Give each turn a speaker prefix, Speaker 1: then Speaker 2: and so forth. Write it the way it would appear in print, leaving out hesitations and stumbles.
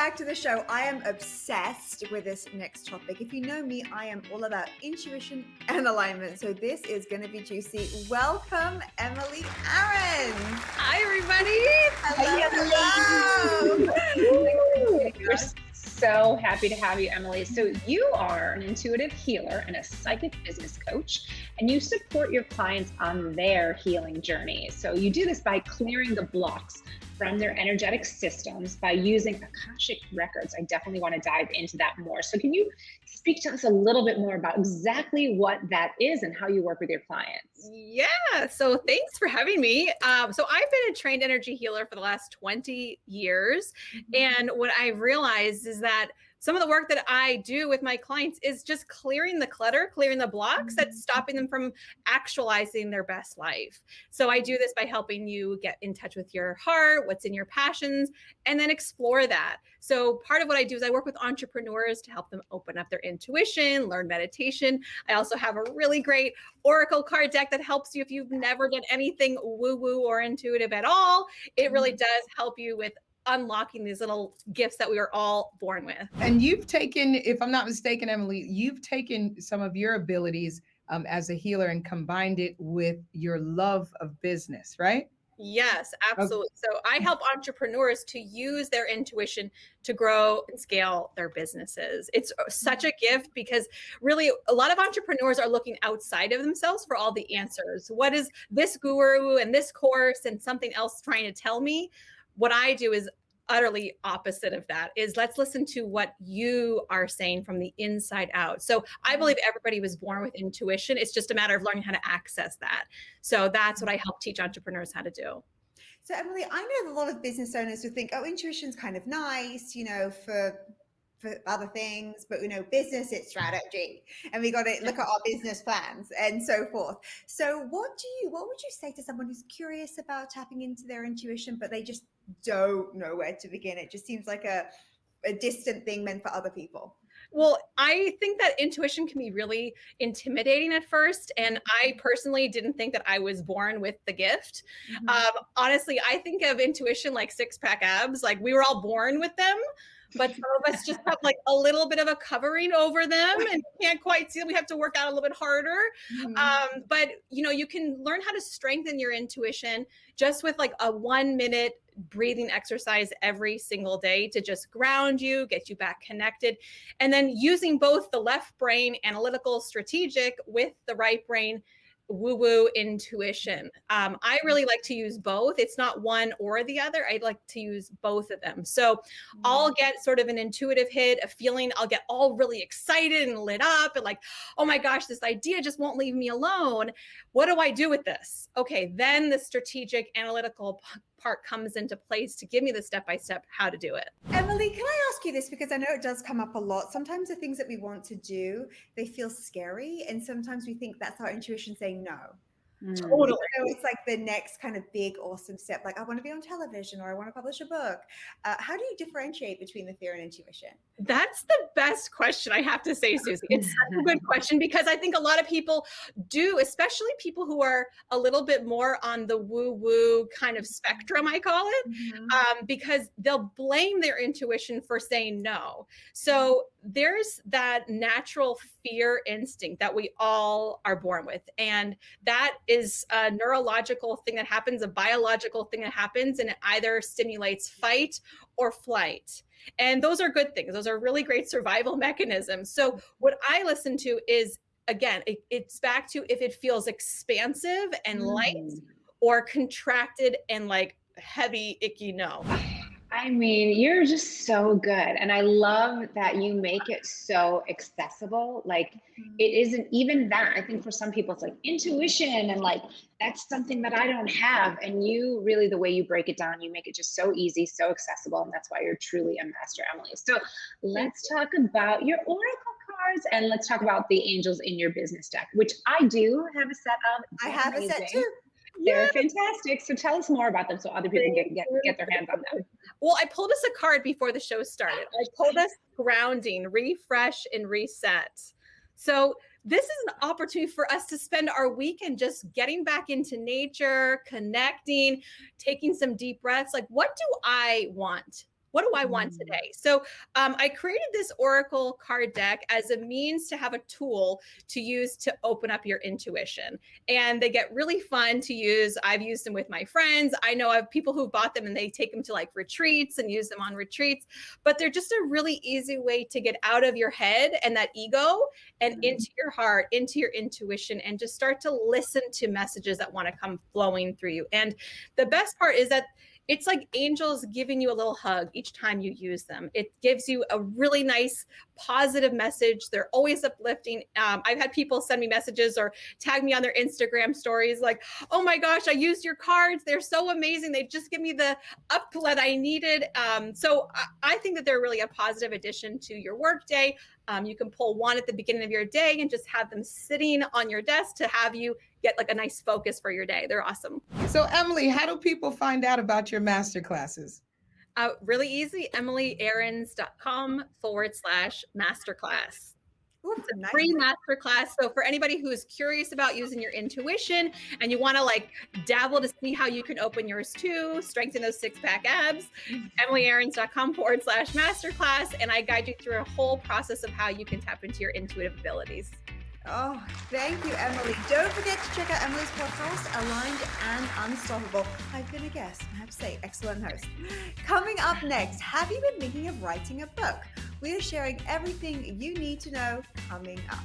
Speaker 1: back to the show. I am obsessed with this next topic. If you know me, I am all about intuition and alignment. So this is going to be juicy. Welcome, EmilyAarons.
Speaker 2: Hi, everybody.
Speaker 1: Hello.
Speaker 3: We're so happy to have you, Emily. So you are an intuitive healer and a psychic business coach, and you support your clients on their healing journey. So you do this by clearing the blocks from their energetic systems by using Akashic records. I definitely want to dive into that more. So can you speak to us a little bit more about exactly what that is and how you work with your clients?
Speaker 2: Yeah, so thanks for having me. So I've been a trained energy healer for the last 20 years. And what I've realized is that some of the work that I do with my clients is just clearing the clutter, clearing the blocks that's stopping them from actualizing their best life. So I do this by helping you get in touch with your heart, what's in your passions, and then explore that. So part of what I do is I work with entrepreneurs to help them open up their intuition, learn meditation. I also have a really great oracle card deck that helps you if you've never done anything woo-woo or intuitive at all. It really does help you with unlocking these little gifts that we are all born with.
Speaker 4: And you've taken, if I'm not mistaken, Emily, you've taken some of your abilities as a healer and combined it with your love of business, right?
Speaker 2: Yes, absolutely. So I help entrepreneurs to use their intuition to grow and scale their businesses. It's such a gift because really a lot of entrepreneurs are looking outside of themselves for all the answers. What is this guru and this course and something else trying to tell me? What I do is utterly opposite of that, is let's listen to what you are saying from the inside out. So I believe everybody was born with intuition. It's just a matter of learning how to access that. So that's what I help teach entrepreneurs how to do.
Speaker 1: So Emily, I know a lot of business owners would think, oh, intuition's kind of nice, for other things, but business, it's strategy, and we got to look at our business plans and so forth. So what would you say to someone who's curious about tapping into their intuition, but they just don't know where to begin? It just seems like a distant thing meant for other people.
Speaker 2: Well, I think that intuition can be really intimidating at first. And I personally didn't think that I was born with the gift. Honestly, I think of intuition like six-pack abs, like we were all born with them. But some of us just have like a little bit of a covering over them and can't quite see them. We have to work out a little bit harder. But you can learn how to strengthen your intuition just with like a 1-minute breathing exercise every single day to just ground you, get you back connected. And then using both the left brain, analytical, strategic, with the right brain, woo-woo, intuition. I really like to use both. It's not one or the other. I like to use both of them. So I'll get sort of an intuitive hit, a feeling. I'll get all really excited and lit up and like, oh my gosh, this idea just won't leave me alone. What do I do with this? Okay, then the strategic, analytical part comes into place to give me the step-by-step how to do it.
Speaker 1: Emily, can I ask you this? Because I know it does come up a lot. Sometimes the things that we want to do, they feel scary. And sometimes we think that's our intuition saying no.
Speaker 2: Totally.
Speaker 1: So it's like the next kind of big, awesome step. Like I want to be on television or I want to publish a book. How do you differentiate between the fear and intuition?
Speaker 2: That's the best question, I have to say, Susie. It's such a good question because I think a lot of people do, especially people who are a little bit more on the woo-woo kind of spectrum, I call it, because they'll blame their intuition for saying no. So there's that natural fear instinct that we all are born with. And that is a neurological thing that happens, a biological thing that happens, and it either stimulates fight or flight. And those are good things. Those are really great survival mechanisms. So what I listen to is, again, it's back to if it feels expansive and light or contracted and like heavy, icky no.
Speaker 3: I mean, you're just so good. And I love that you make it so accessible. Like it isn't even that. I think for some people it's like intuition and like, that's something that I don't have. And you really, the way you break it down, you make it just so easy, so accessible. And that's why you're truly a master, Emily. So let's talk about your oracle cards and let's talk about the angels in your business deck, which I do have a set of.
Speaker 1: I have a set too.
Speaker 3: They're fantastic. So tell us more about them so other people can get their hands on them.
Speaker 2: Well, I pulled us a card before the show started. I pulled us grounding, refresh, and reset. So this is an opportunity for us to spend our weekend just getting back into nature, connecting, taking some deep breaths. Like, what do I want? What do I want today? So I created this Oracle card deck as a means to have a tool to use to open up your intuition. And they get really fun to use. I've used them with my friends. I know of people who bought them and they take them to like retreats and use them on retreats. But they're just a really easy way to get out of your head and that ego and into your heart, into your intuition, and just start to listen to messages that want to come flowing through you. And the best part is that it's like angels giving you a little hug each time you use them. It gives you a really nice, positive message. They're always uplifting. I've had people send me messages or tag me on their Instagram stories like, oh my gosh, I used your cards. They're so amazing. They just give me the uplet I needed. So I think that they're really a positive addition to your workday. You can pull one at the beginning of your day and just have them sitting on your desk to have you get like a nice focus for your day. They're awesome.
Speaker 4: So Emily, how do people find out about your master classes?
Speaker 2: Really easy, EmilyAarons.com/masterclass. It's a
Speaker 1: Nice.
Speaker 2: free masterclass. So for anybody who is curious about using your intuition and you want to like dabble to see how you can open yours too, strengthen those six-pack abs, EmilyAarons.com/masterclass. And I guide you through a whole process of how you can tap into your intuitive abilities.
Speaker 1: Oh, thank you, Emily. Don't forget to check out Emily's podcast, Aligned and Unstoppable. I've been a guest, I have to say, excellent host. Coming up next, have you been thinking of writing a book? We are sharing everything you need to know coming up.